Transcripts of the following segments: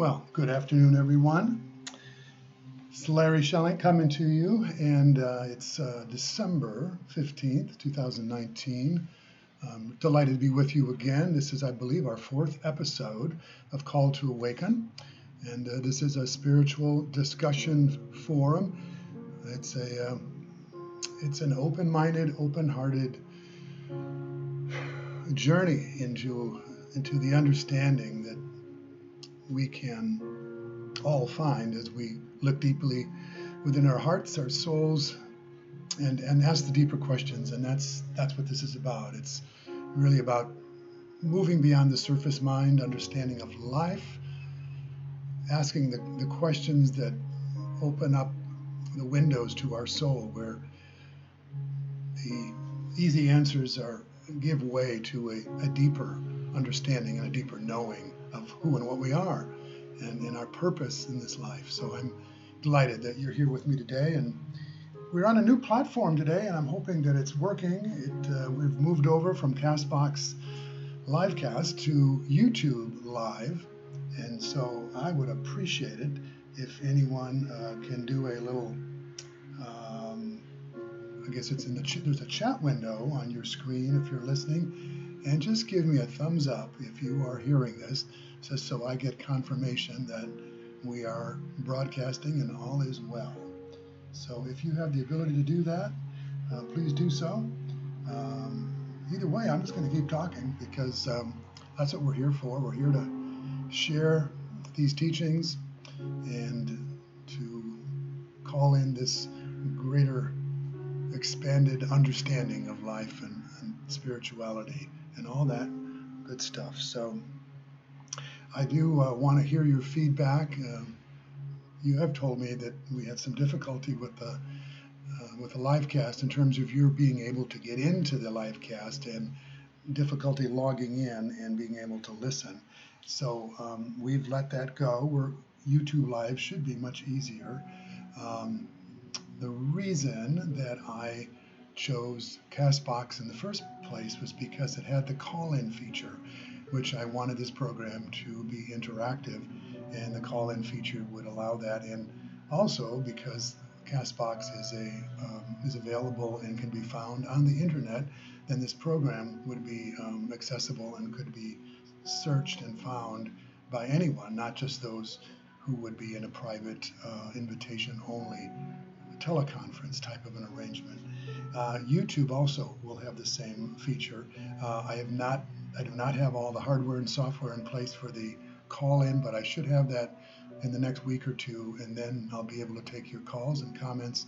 Well, good afternoon, everyone. It's Larry Schelling coming to you, and it's December 15th, 2019. I'm delighted to be with you again. This is, I believe, our fourth episode of Call to Awaken, and this is a spiritual discussion forum. It's an open-minded, open-hearted journey into the understanding that we can all find as we look deeply within our hearts, our souls, and ask the deeper questions. And that's what this is about. It's really about moving beyond the surface mind understanding of life, asking the questions that open up the windows to our soul, where the easy answers give way to a deeper understanding and a deeper knowing of who and what we are and our purpose in this life. So I'm delighted that you're here with me today, and we're on a new platform today, and I'm hoping that it's working. We've moved over from CastBox Livecast to YouTube Live, and so I would appreciate it if anyone can do a little, I guess it's there's a chat window on your screen if you're listening, and just give me a thumbs up if you are hearing this, just so I get confirmation that we are broadcasting and all is well. So if you have the ability to do that, please do so. Either way, I'm just going to keep talking because that's what we're here for. We're here to share these teachings and to call in this greater expanded understanding of life and spirituality and all that good stuff. So I do want to hear your feedback. You have told me that we had some difficulty with the live cast in terms of your being able to get into the live cast and difficulty logging in and being able to listen. So we've let that go. YouTube Live should be much easier. The reason that I chose CastBox in the first place was because it had the call-in feature, which I wanted this program to be interactive, and the call-in feature would allow that. And also because CastBox is available and can be found on the internet, then this program would be accessible and could be searched and found by anyone, not just those who would be in a private invitation-only teleconference type of an arrangement. YouTube also will have the same feature. I do not have all the hardware and software in place for the call-in, but I should have that in the next week or two, and then I'll be able to take your calls and comments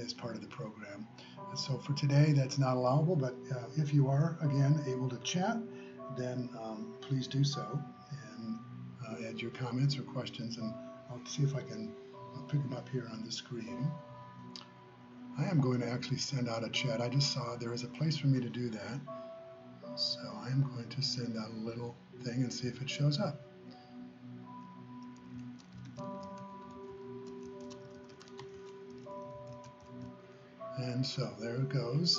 as part of the program. So for today, that's not allowable, but if you are, again, able to chat, then please do so and add your comments or questions, and I'll see if I can pick them up here on the screen. I am going to actually send out a chat. I just saw there is a place for me to do that. So I'm going to send out a little thing and see if it shows up. And so there it goes.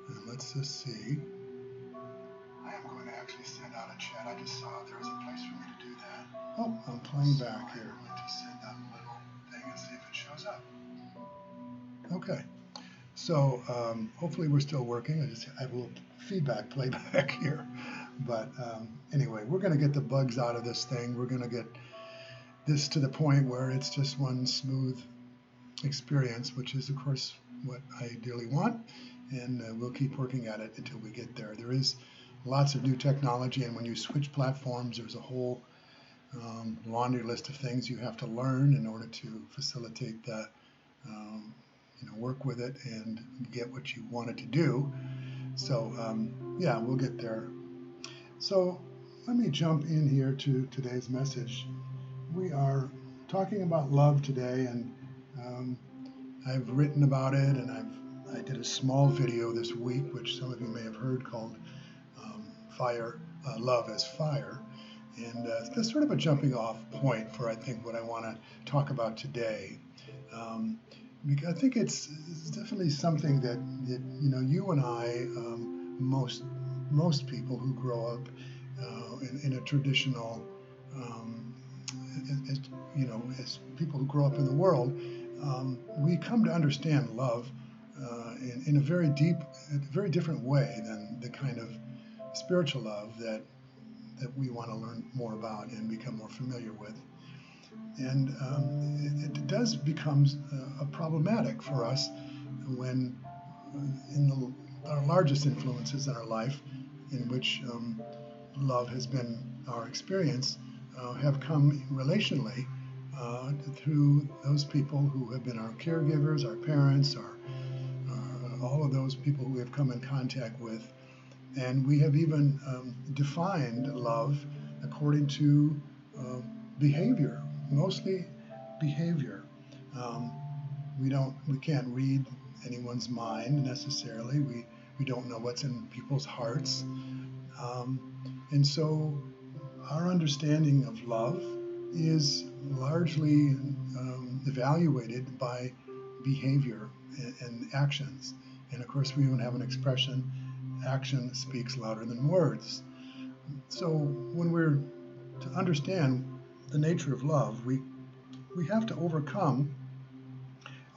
And let's just see. I am going to actually send out a chat. I just saw there is a place for me to do that. Oh, I'm playing back here. I'm going to send out a little thing and see if it shows up. Okay. So hopefully we're still working. I have a little feedback playback here. But anyway, we're going to get the bugs out of this thing. We're going to get this to the point where it's just one smooth experience, which is, of course, what I ideally want. And we'll keep working at it until we get there. There is lots of new technology, and when you switch platforms, there's a whole laundry list of things you have to learn in order to facilitate that, work with it and get what you want it to do. So yeah, we'll get there. So let me jump in here to today's message. We are talking about love today, and I've written about it, and I did a small video this week, which some of you may have heard, called Love as Fire. And that's sort of a jumping off point for, I think, what I want to talk about today. Because I think it's definitely something that you and I, most people who grow up in a traditional as people who grow up in the world, we come to understand love in a very very different way than the kind of spiritual love that we want to learn more about and become more familiar with. And it does become problematic for us when our largest influences in our life, in which love has been our experience, have come relationally through those people who have been our caregivers, our parents, all of those people who we have come in contact with. And we have even defined love according to behavior, mostly behavior. We can't read anyone's mind necessarily. We don't know what's in people's hearts. And so our understanding of love is largely evaluated by behavior and actions. And of course, we even have an expression, action speaks louder than words. So when we're to understand the nature of love, we have to overcome,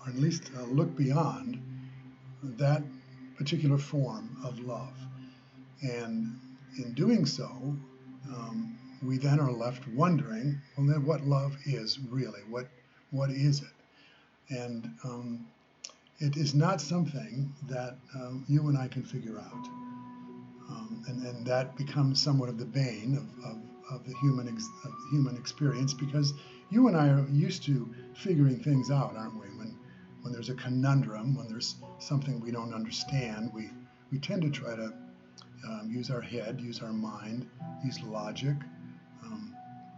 or at least look beyond that particular form of love. And in doing so, we then are left wondering, well, then what love is really? What is it? And it is not something that you and I can figure out. And that becomes somewhat of the bane of the human experience, because you and I are used to figuring things out, aren't we? When there's a conundrum, when there's something we don't understand, we tend to try to use our head, use our mind, use logic,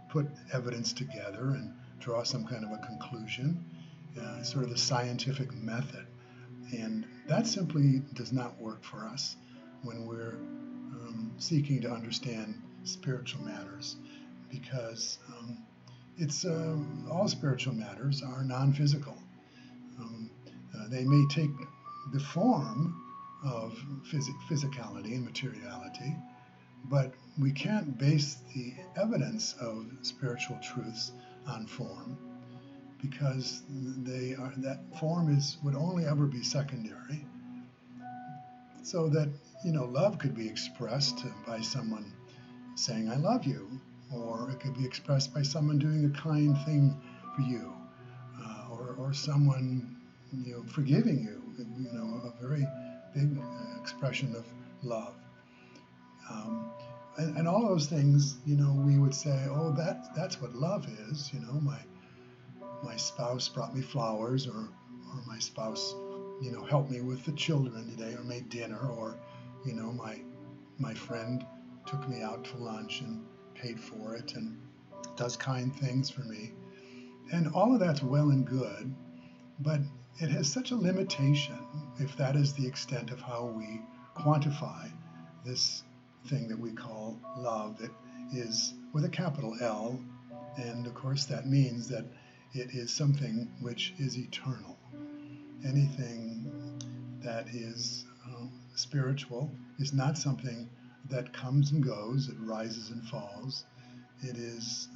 put evidence together and draw some kind of a conclusion, sort of the scientific method. And that simply does not work for us when we're seeking to understand spiritual matters, because all spiritual matters are non-physical. They may take the form of physicality and materiality, but we can't base the evidence of spiritual truths on form, because that form would only ever be secondary. So that love could be expressed by someone saying "I love you," or it could be expressed by someone doing a kind thing for you, or someone forgiving you. A very big expression of love. And all those things, we would say, oh, that's what love is. My spouse brought me flowers, or my spouse, helped me with the children today, or made dinner, or, my friend took me out to lunch and paid for it and does kind things for me. And all of that's well and good, but it has such a limitation if that is the extent of how we quantify this thing that we call love. It is with a capital L, and of course that means that it is something which is eternal. Anything that is spiritual is not something that comes and goes, it rises and falls. It is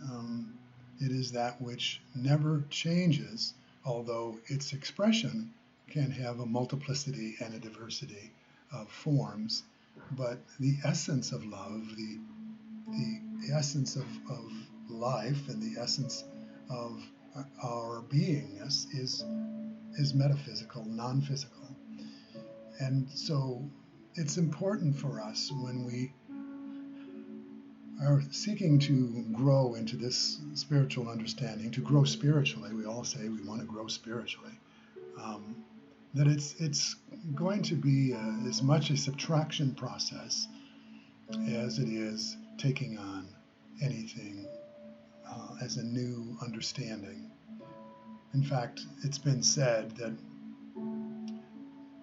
that which never changes, although its expression can have a multiplicity and a diversity of forms. But the essence of love, the essence of life, and the essence of our beingness is metaphysical, non-physical. And so it's important for us, when we are seeking to grow into this spiritual understanding, to grow spiritually. We all say we want to grow spiritually. That it's going to be as much a subtraction process as it is taking on anything as a new understanding. In fact, it's been said that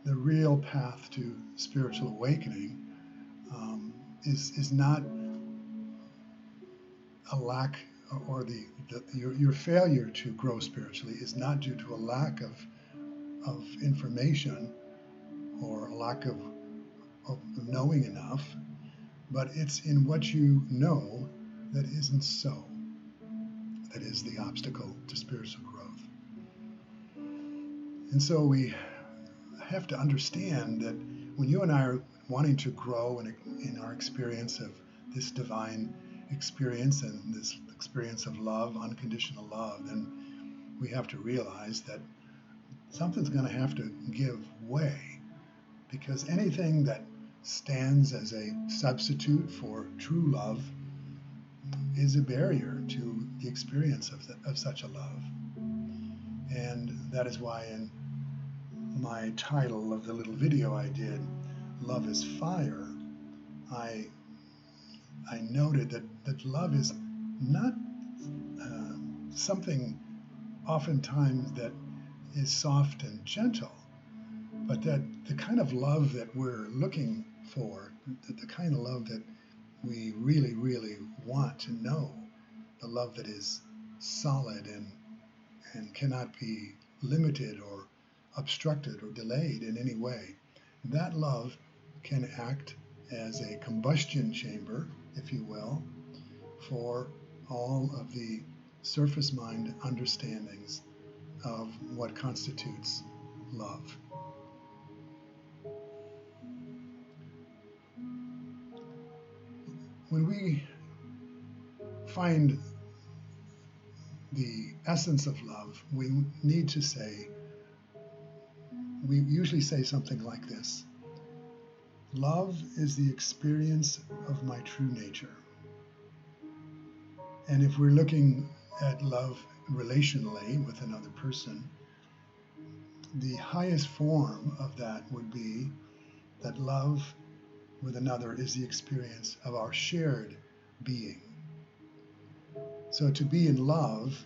the real path to spiritual awakening is not a lack, or your failure to grow spiritually is not due to a lack of information, or a lack of knowing enough, but it's in what you know that isn't so. that is the obstacle to spiritual growth. And so we have to understand that when you and I are wanting to grow in our experience of this divine experience and this experience of love, unconditional love, then we have to realize that something's going to have to give way, because anything that stands as a substitute for true love is a barrier to the experience of such a love. And that is why in my title of the little video I did, Love is Fire, I noted that love is not something oftentimes that is soft and gentle, but that the kind of love that we're looking for, that the kind of love that we really, really want to know, the love that is solid and cannot be limited or obstructed or delayed in any way, that love can act as a combustion chamber, if you will, for all of the surface mind understandings of what constitutes love. When we find the essence of love, we need to say, we usually say something like this: love is the experience of my true nature. And if we're looking at love relationally with another person, the highest form of that would be that love with another is the experience of our shared being. So to be in love,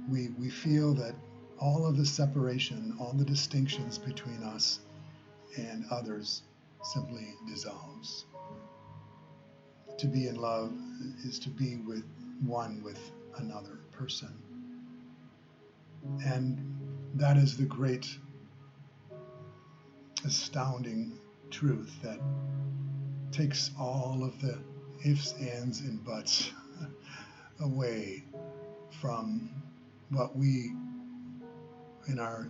we feel that all of the separation, all the distinctions between us and others simply dissolves. To be in love is to be with another person. And that is the great, astounding truth that takes all of the ifs, ands, and buts away from what we, in our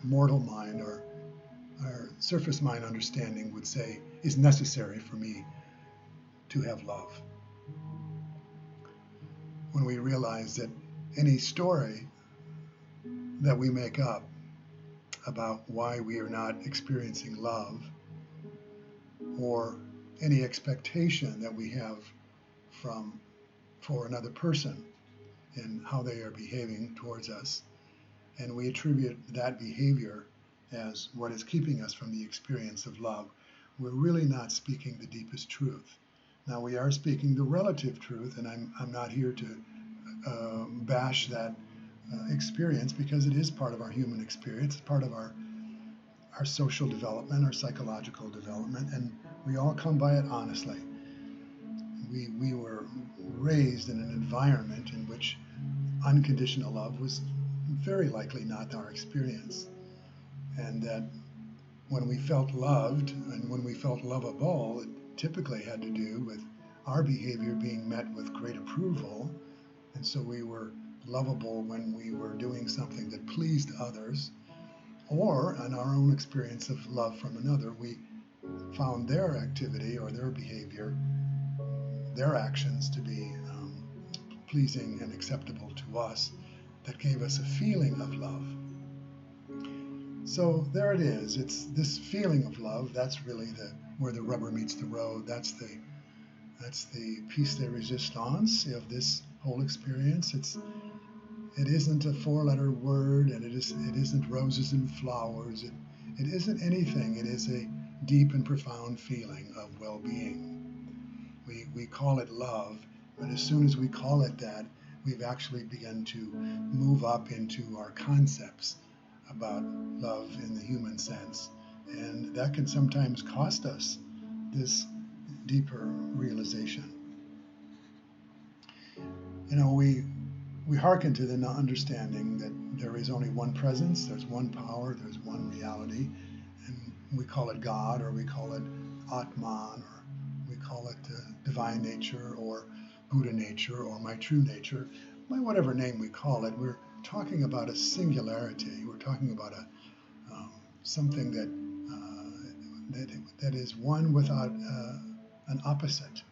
mortal mind or our surface mind understanding, would say is necessary for me to have love. When we realize that any story that we make up about why we are not experiencing love, or any expectation that we have for another person and how they are behaving towards us, and we attribute that behavior as what is keeping us from the experience of love, we're really not speaking the deepest truth. Now, we are speaking the relative truth, and I'm not here to bash that experience, because it is part of our human experience, it's part of our social development, our psychological development, and we all come by it honestly. We were raised in an environment in which unconditional love was very likely not our experience, and that when we felt loved and when we felt lovable, it typically had to do with our behavior being met with great approval, and so we were lovable when we were doing something that pleased others, or in our own experience of love from another, we found their activity or their behavior, their actions to be pleasing and acceptable to us, that gave us a feeling of love. So there it is. It's this feeling of love. That's really where the rubber meets the road. That's the piece de resistance of this whole experience. It isn't a four-letter word, and it isn't roses and flowers. It isn't anything. It is a deep and profound feeling of well-being. We call it love, but as soon as we call it that, we've actually begun to move up into our concepts about love in the human sense. And that can sometimes cost us this deeper realization. We hearken to the understanding that there is only one presence, there's one power, there's one reality, and we call it God, or we call it Atman, or we call it divine nature, or Buddha nature or my true nature, by whatever name we call it, we're talking about a singularity. We're talking about something that is one without an opposite,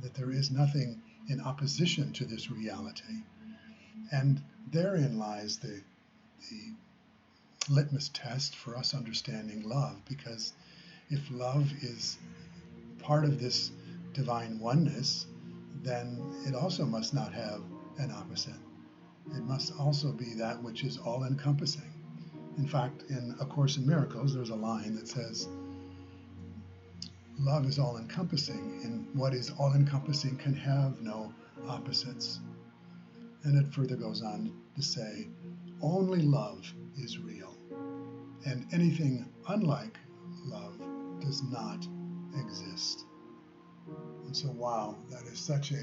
that there is nothing in opposition to this reality. And therein lies the litmus test for us understanding love, because if love is part of this divine oneness, then it also must not have an opposite. It must also be that which is all encompassing. In fact, in A Course in Miracles, there's a line that says, love is all encompassing, and what is all encompassing can have no opposites. And it further goes on to say, only love is real, and anything unlike love does not exist. And so, wow, that is such a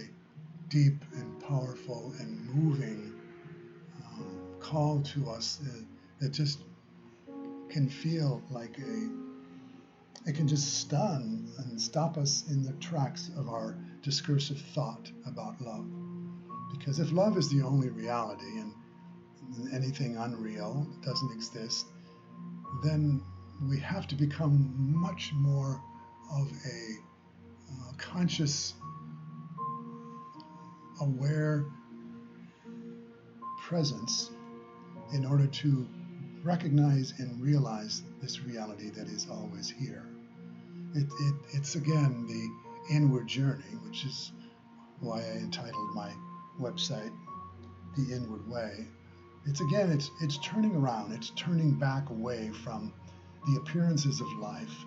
deep and powerful and moving call to us that just can feel like it can just stun and stop us in the tracks of our discursive thought about love. Because if love is the only reality and anything unreal doesn't exist, then we have to become much more of a conscious, aware presence in order to recognize and realize this reality that is always here. It's again the inward journey, which is why I entitled my website The Inward Way. It's turning around, it's turning back away from the appearances of life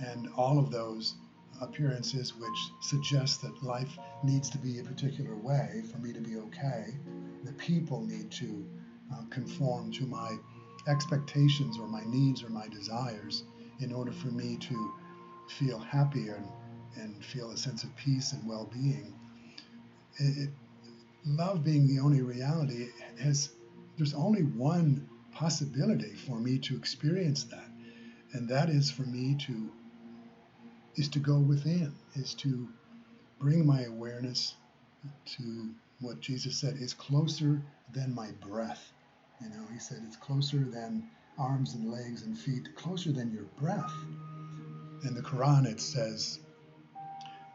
and all of those appearances which suggest that life needs to be a particular way for me to be okay. The people need to conform to my expectations or my needs or my desires in order for me to feel happy and feel a sense of peace and well-being. Love being the only reality, there's only one possibility for me to experience that, and that is for me to go within, is to bring my awareness to what Jesus said is closer than my breath. He said it's closer than arms and legs and feet, closer than your breath. In the Quran, it says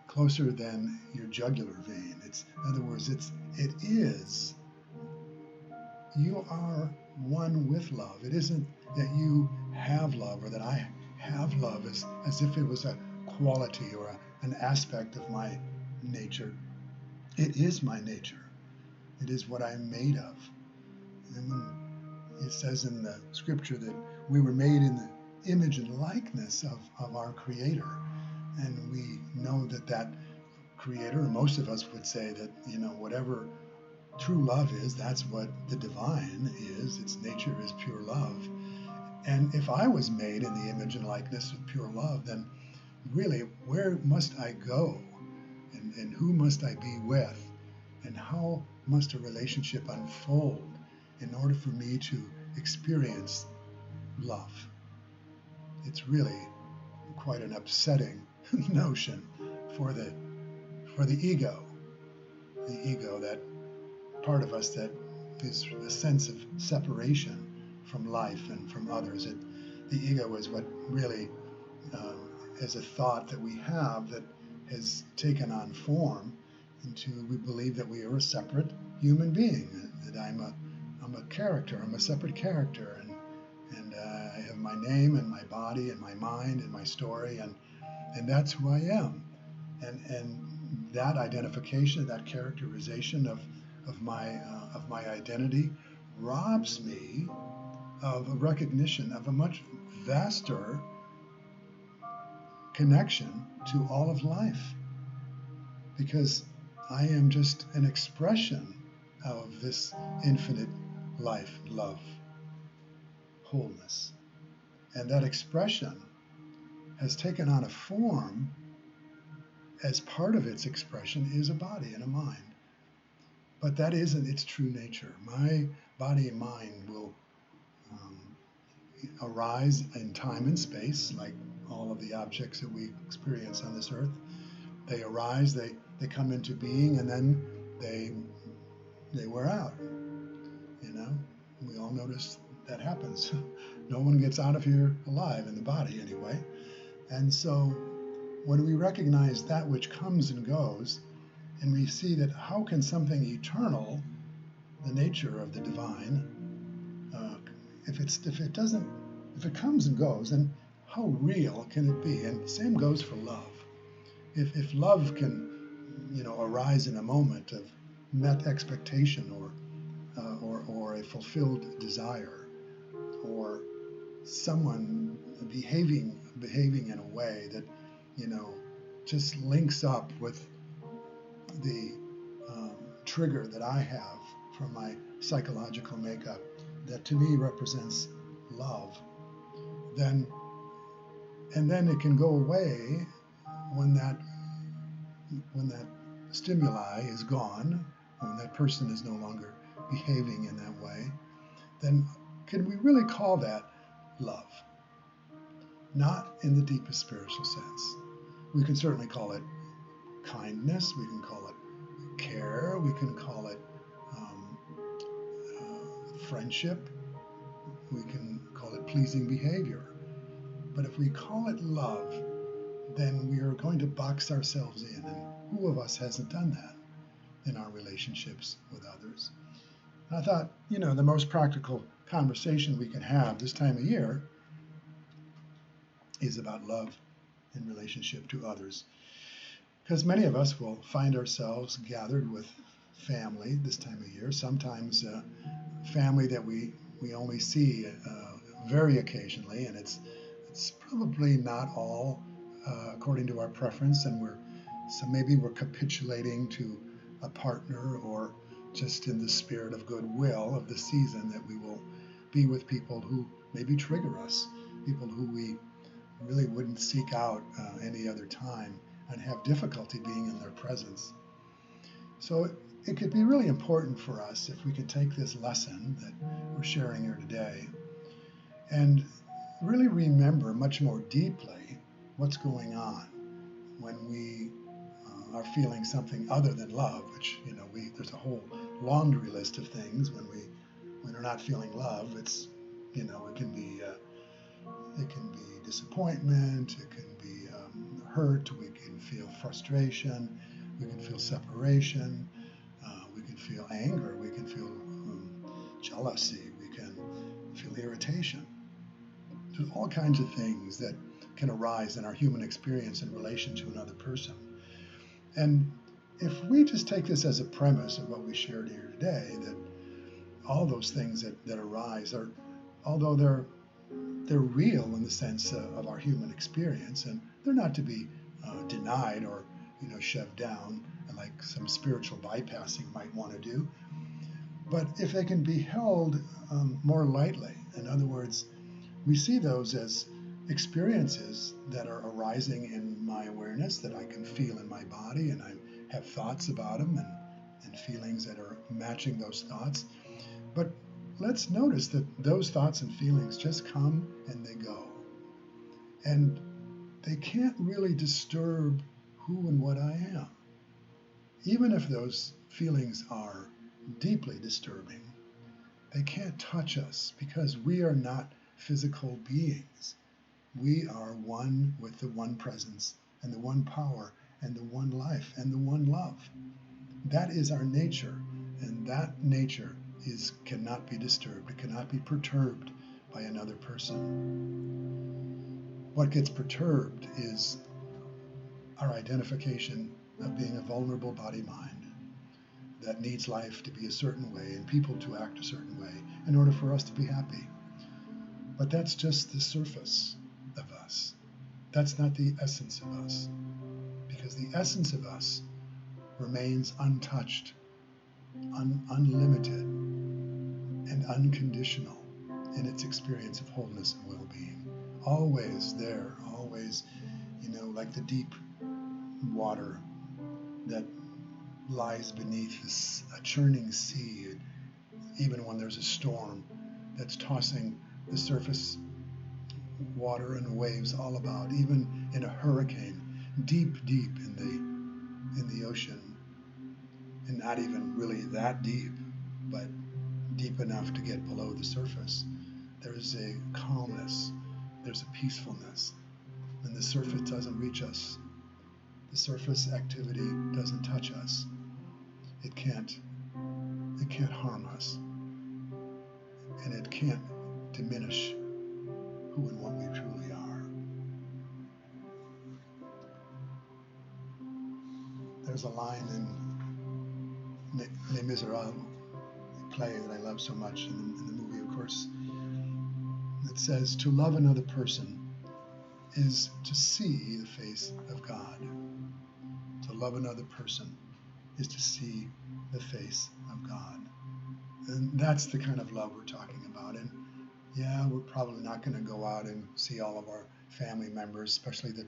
closer than your jugular vein. In other words, it is. You are one with love. It isn't that you have love or that I have love as if it was a quality or an aspect of my nature. It is my nature. It is what I'm made of. And when it says in the scripture that we were made in the image and likeness of our Creator, and we know that Creator, and most of us would say that, whatever true love is, that's what the divine is. Its nature is pure love. And if I was made in the image and likeness of pure love, then really, where must I go? And who must I be with? And how must a relationship unfold in order for me to experience love? It's really quite an upsetting notion for the ego. The ego, that part of us that is a sense of separation from life and from others. The ego is what really is a thought that we have that has taken on form into, we believe that we are a separate human being, that I'm a character, I'm a separate character, and I have my name and my body and my mind and my story, and that's who I am. And that identification, that characterization of my identity robs me of a recognition of a much vaster connection to all of life, because I am just an expression of this infinite life, love, wholeness. And that expression has taken on a form. As part of its expression is a body and a mind. But that isn't its true nature. My body and mind will arise in time and space, like all of the objects that we experience on this earth. They arise, they they come into being and then they wear out. We all notice that happens. No one gets out of here alive in the body anyway. And so when we recognize that which comes and goes, and we see that how can something eternal, the nature of the divine, if it comes and goes, then how real can it be? And the same goes for love. If love can, arise in a moment of met expectation or a fulfilled desire, or someone behaving in a way that, just links up with the trigger that I have from my psychological makeup, that to me represents love, then it can go away when that stimuli is gone, when that person is no longer behaving in that way. Then can we really call that love? Not in the deepest spiritual sense. We can certainly call it kindness, we can call it care, we can call it friendship, we can call it pleasing behavior. But if we call it love, then we are going to box ourselves in, and who of us hasn't done that in our relationships with others? And I thought, the most practical conversation we can have this time of year is about love in relationship to others. Because many of us will find ourselves gathered with family this time of year, sometimes family that we only see very occasionally, and it's probably not all according to our preference, and maybe we're capitulating to a partner, or just in the spirit of goodwill of the season, that we will be with people who maybe trigger us, people who we really wouldn't seek out any other time, and have difficulty being in their presence. So it could be really important for us if we could take this lesson that we're sharing here today and really remember much more deeply what's going on when we are feeling something other than love, which, there's a whole laundry list of things when we're not feeling love. It's, it can be disappointment, it can be hurt, we can feel frustration, we can feel separation, we can feel anger, we can feel jealousy, we can feel irritation. There's all kinds of things that can arise in our human experience in relation to another person. And if we just take this as a premise of what we shared here today, that all those things that arise are, although they're real in the sense of our human experience, and they're not to be denied or shoved down like some spiritual bypassing might want to do. But if they can be held more lightly, in other words, we see those as experiences that are arising in my awareness, that I can feel in my body, and I have thoughts about them and feelings that are matching those thoughts. But let's notice that those thoughts and feelings just come and they go. And they can't really disturb who and what I am. Even if those feelings are deeply disturbing, they can't touch us because we are not physical beings. We are one with the one presence and the one power and the one life and the one love. That is our nature, and that nature cannot be disturbed. It cannot be perturbed by another person. What gets perturbed is our identification of being a vulnerable body-mind that needs life to be a certain way and people to act a certain way in order for us to be happy. But that's just the surface of us. That's not the essence of us, because the essence of us remains untouched, unlimited, and unconditional in its experience of wholeness and well-being. Always there, always, like the deep water that lies beneath a churning sea, even when there's a storm that's tossing the surface water and waves all about, even in a hurricane, deep in in the ocean, and not even really that deep, but deep enough to get below the surface, there's a calmness, there's a peacefulness, and the surface doesn't reach us. The surface activity doesn't touch us. It can't harm us, and it can't diminish who and what we truly are. There's a line in Les Miserables, a play that I love so much in the movie, of course, that says, to love another person is to see the face of God. To love another person is to see the face of God. And that's the kind of love we're talking about. And yeah, we're probably not going to go out and see all of our family members, especially the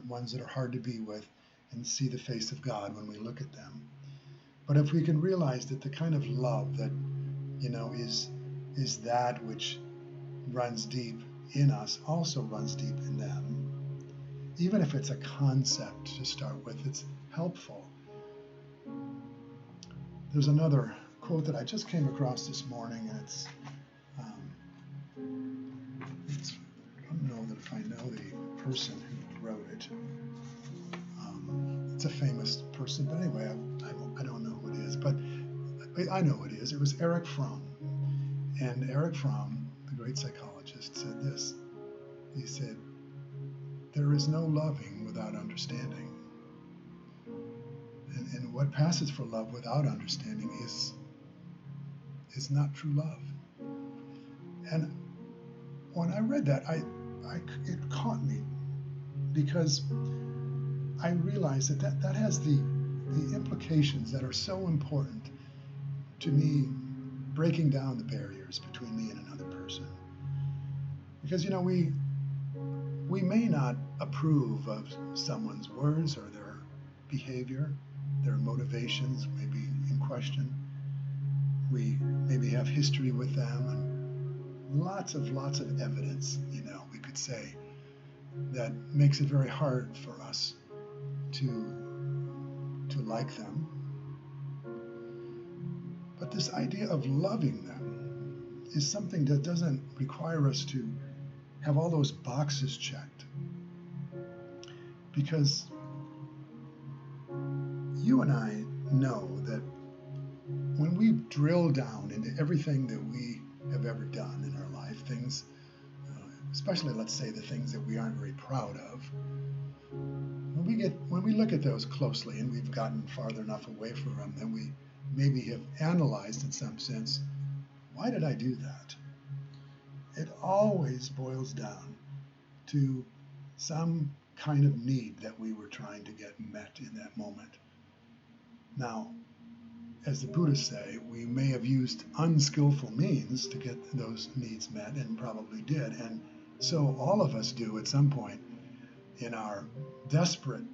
ones that are hard to be with, and see the face of God when we look at them. But if we can realize that the kind of love that, is that which runs deep in us also runs deep in them, even if it's a concept to start with, it's helpful. There's another quote that I just came across this morning, and I don't know that if I know the person who wrote it. It's a famous person, but anyway, I don't know who it is, but I know who it is. It was Erich Fromm. And Erich Fromm, the great psychologist, said this. He said, there is no loving without understanding. And what passes for love without understanding is not true love. And when I read that, it caught me, because I realized that has the implications that are so important to me, breaking down the barriers between me and another person. Because, we may not approve of someone's words or their behavior, their motivations may be in question. We maybe have history with them, and lots of evidence, we could say, that makes it very hard for us to like them. But this idea of loving them is something that doesn't require us to have all those boxes checked. Because you and I know that when we drill down into everything that we have ever done in our life, things, especially let's say the things that we aren't very proud of, when we look at those closely and we've gotten farther enough away from them, then we maybe have analyzed in some sense, why did I do that? It always boils down to some kind of need that we were trying to get met in that moment. Now, as the Buddhists say, we may have used unskillful means to get those needs met, and probably did. And so all of us do at some point in our desperate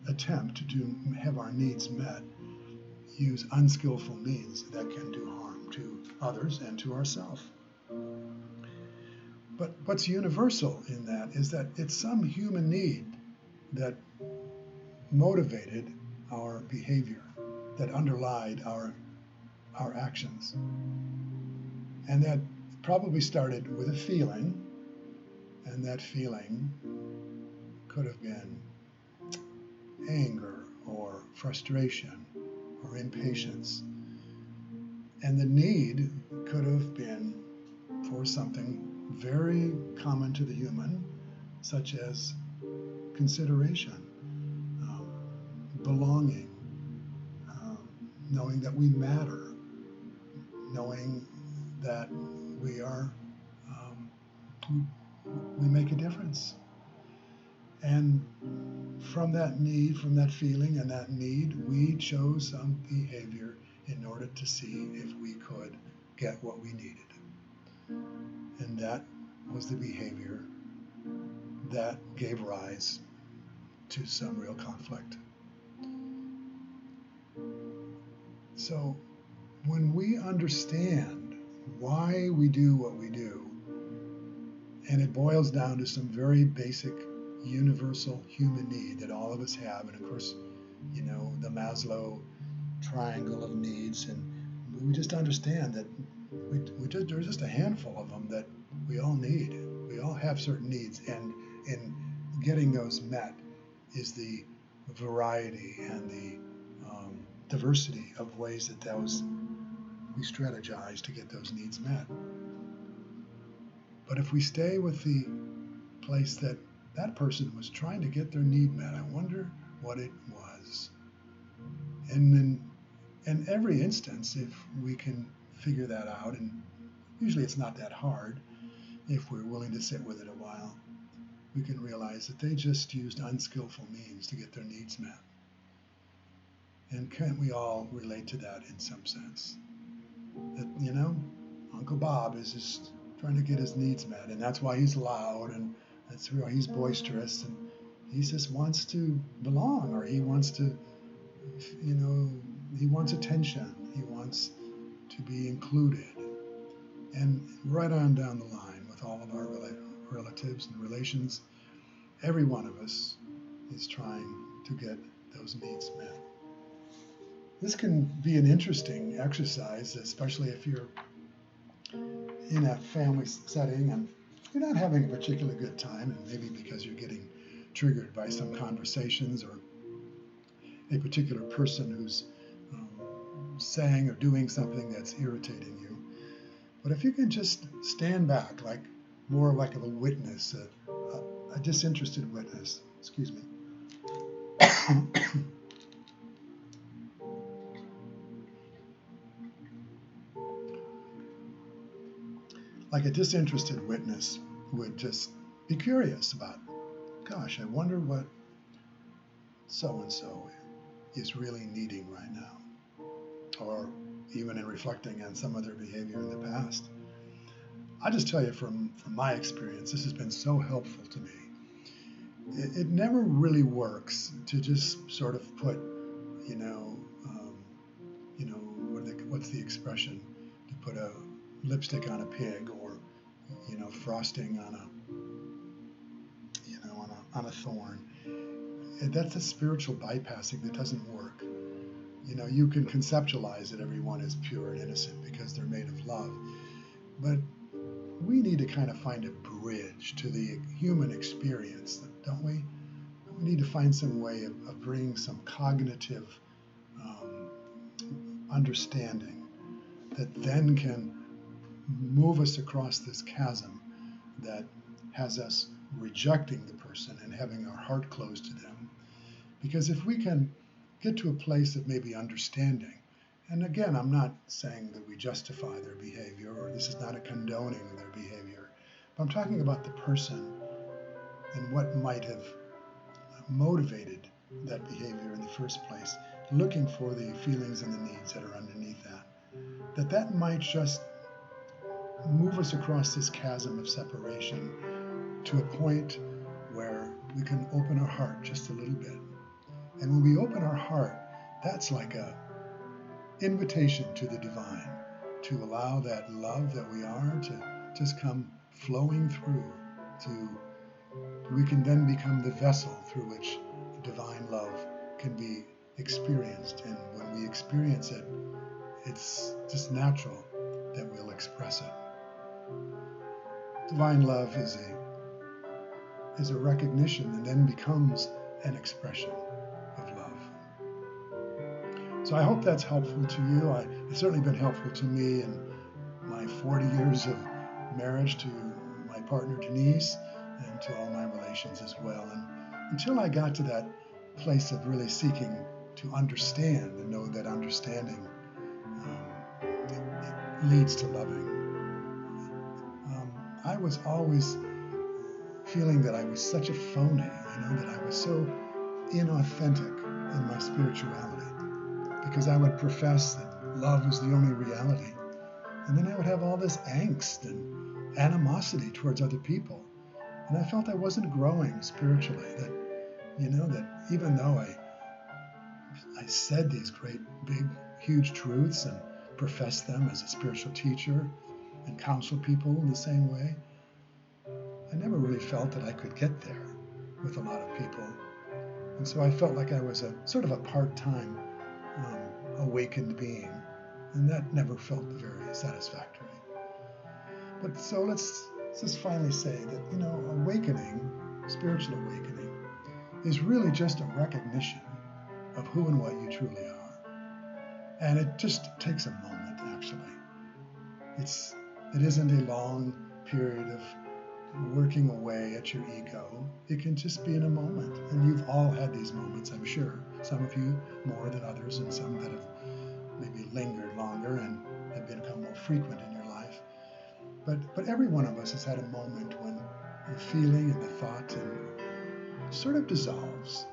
attempt to have our needs met, use unskillful means that can do harm to others and to ourselves. But what's universal in that is that it's some human need that motivated our behavior, that underlied our actions. And that probably started with a feeling, and that feeling could have been anger or frustration or impatience. And the need could have been for something very common to the human, such as consideration, belonging, knowing that we matter, knowing that we are, we make a difference. And from that need, from that feeling and that need, we chose some behavior in order to see if we could get what we needed. And that was the behavior that gave rise to some real conflict. So when we understand why we do what we do, and it boils down to some very basic, universal human need that all of us have, and of course, the Maslow triangle of needs, and we just understand that there's just a handful of them that we all need. We all have certain needs, and in getting those met is the variety and the diversity of ways that we strategize to get those needs met. But if we stay with the place that that person was trying to get their need met, I wonder what it was. And in every instance, if we can figure that out, and usually it's not that hard if we're willing to sit with it a while, we can realize that they just used unskillful means to get their needs met. And can't we all relate to that in some sense? That, Uncle Bob is just trying to get his needs met, and that's why he's loud, and that's why he's boisterous, and he just wants to belong, or he wants to, he wants attention, he wants to be included. And right on down the line with all of our relatives and relations, every one of us is trying to get those needs met. This can be an interesting exercise, especially if you're in a family setting and you're not having a particularly good time, and maybe because you're getting triggered by some conversations or a particular person who's saying or doing something that's irritating you. But if you can just stand back, more like of a witness, a disinterested witness, excuse me. Like a disinterested witness would just be curious about, gosh, I wonder what so-and-so is really needing right now. Or even in reflecting on some of their behavior in the past. I just tell you from my experience, this has been so helpful to me. It never really works to just sort of put, what's the expression? To put a lipstick on a pig, or frosting on a thorn. And that's a spiritual bypassing that doesn't work. You can conceptualize that everyone is pure and innocent because they're made of love, but we need to kind of find a bridge to the human experience, don't we? We need to find some way of bringing some cognitive understanding that then can move us across this chasm that has us rejecting the person and having our heart closed to them. Because if we can get to a place of maybe understanding, and again, I'm not saying that we justify their behavior, or this is not a condoning of their behavior, but I'm talking about the person and what might have motivated that behavior in the first place, looking for the feelings and the needs that are underneath that might just move us across this chasm of separation to a point where we can open our heart just a little bit. And when we open our heart, that's like a invitation to the divine, to allow that love that we are to just come flowing through, we can then become the vessel through which divine love can be experienced. And when we experience it, it's just natural that we'll express it. Divine love is a recognition and then becomes an expression of love. So I hope that's helpful to you. It's certainly been helpful to me in my 40 years of marriage to my partner Denise, and to all my relations as well. And until I got to that place of really seeking to understand and know that understanding leads to loving, I was always feeling that I was such a phony, that I was so inauthentic in my spirituality, because I would profess that love was the only reality. And then I would have all this angst and animosity towards other people. And I felt I wasn't growing spiritually, that even though I said these great, big, huge truths and professed them as a spiritual teacher and counsel people in the same way, I never really felt that I could get there with a lot of people. And so I felt like I was a sort of a part-time awakened being, and that never felt very satisfactory. But so let's just finally say that, awakening, spiritual awakening, is really just a recognition of who and what you truly are. And it just takes a moment, actually. It isn't a long period of working away at your ego. It can just be in a moment. And you've all had these moments, I'm sure. Some of you more than others, and some that have maybe lingered longer and have become more frequent in your life. But every one of us has had a moment when the feeling and the thought sort of dissolves,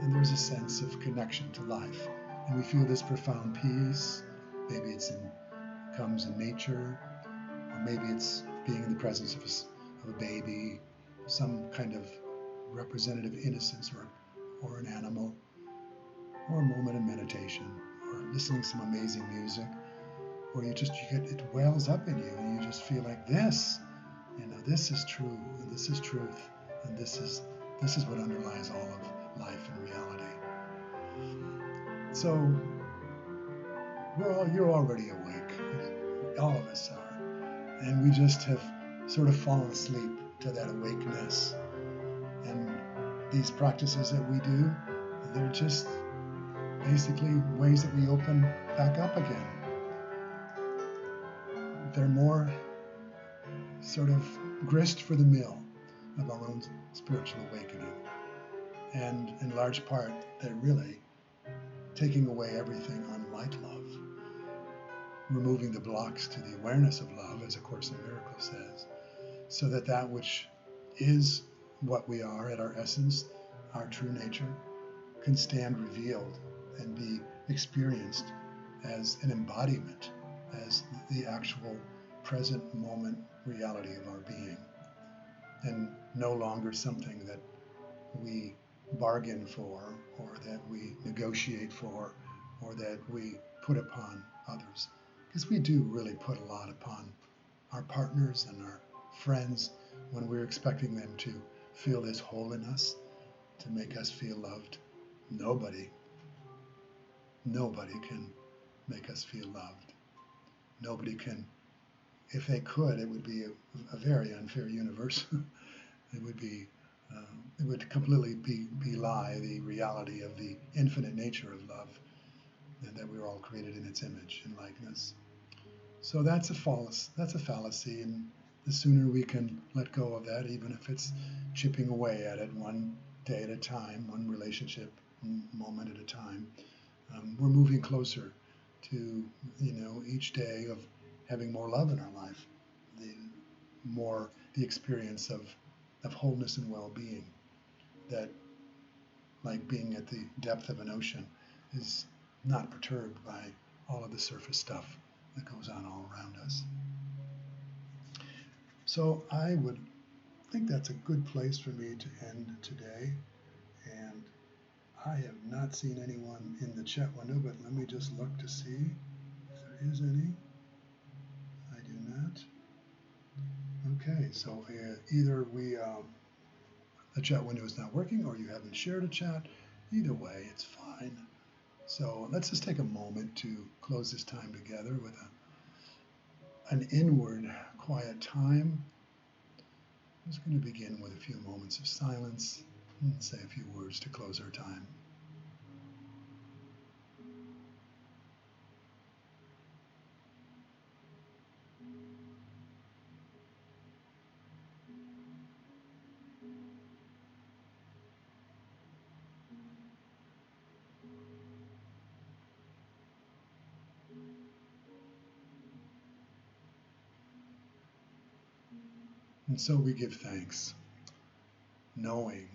and there's a sense of connection to life. And we feel this profound peace. Maybe comes in nature, or maybe it's being in the presence of a baby, some kind of representative innocence, or an animal, or a moment of meditation, or listening to some amazing music, or it wells up in you, and you just feel like this is true, and this is truth, and this is what underlies all of life and reality. So you're already awake. All of us are. And we just have sort of fallen asleep to that awakeness. And these practices that we do, they're just basically ways that we open back up again. They're more sort of grist for the mill of our own spiritual awakening. And in large part, they're really taking away everything unlike love, removing the blocks to the awareness of love, as A Course in Miracles says, so that which is what we are at our essence, our true nature, can stand revealed and be experienced as an embodiment, as the actual present moment reality of our being, and no longer something that we bargain for, or that we negotiate for, or that we put upon others. Because we do really put a lot upon our partners and our friends when we're expecting them to feel this hole in us, to make us feel loved. Nobody can make us feel loved. Nobody can. If they could, it would be a very unfair universe. It would completely belie the reality of the infinite nature of love, and that we're all created in its image and likeness. So that's a fallacy, and the sooner we can let go of that, even if it's chipping away at it one day at a time, one relationship moment at a time, we're moving closer to, each day of having more love in our life, the experience of wholeness and well-being, that, like being at the depth of an ocean, is not perturbed by all of the surface stuff that goes on all around us. So I would think that's a good place for me to end today. And I have not seen anyone in the chat window, but let me just look to see if there is any. I do not. Okay, so either the chat window is not working, or you haven't shared a chat. Either way, it's fine. So let's just take a moment to close this time together with an inward quiet time. I'm just going to begin with a few moments of silence and say a few words to close our time. And so we give thanks, knowing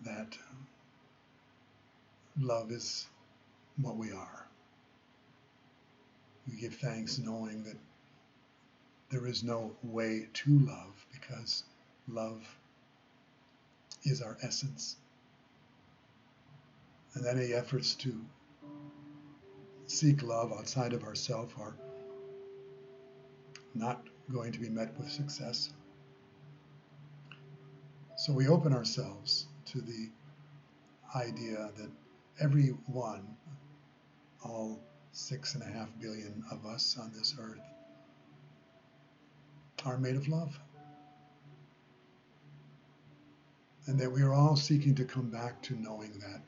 that love is what we are. We give thanks knowing that there is no way to love, because love is our essence. And any efforts to seek love outside of ourselves are not going to be met with success. So we open ourselves to the idea that every one, all 6.5 billion of us on this earth, are made of love. And that we are all seeking to come back to knowing that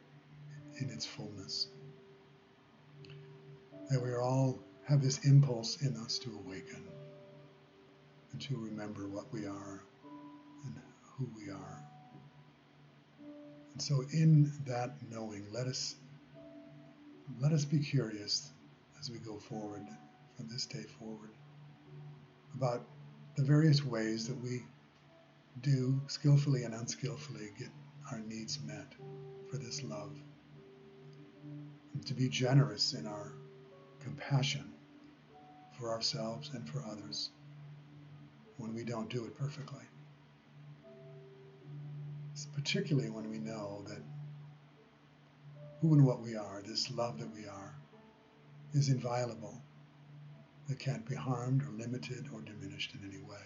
in its fullness. That we are all have this impulse in us to awaken and to remember what we are and who we are. And so in that knowing, let us be curious as we go forward from this day forward about the various ways that we do skillfully and unskillfully get our needs met for this love. And to be generous in our compassion for ourselves and for others when we don't do it perfectly. Particularly when we know that who and what we are, this love that we are, is inviolable, that can't be harmed or limited or diminished in any way.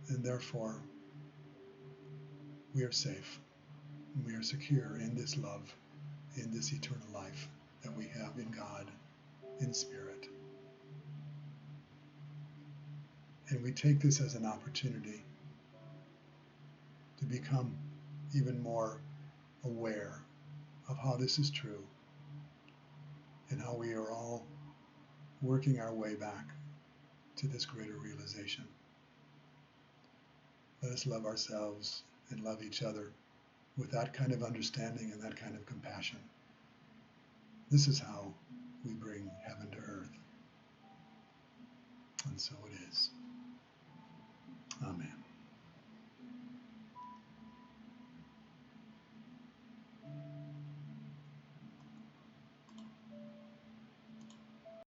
And therefore, we are safe, and we are secure in this love, in this eternal life that we have in God, in Spirit. And we take this as an opportunity to become even more aware of how this is true and how we are all working our way back to this greater realization. Let us love ourselves and love each other with that kind of understanding and that kind of compassion. This is how we bring heaven to earth. And so it is. Amen.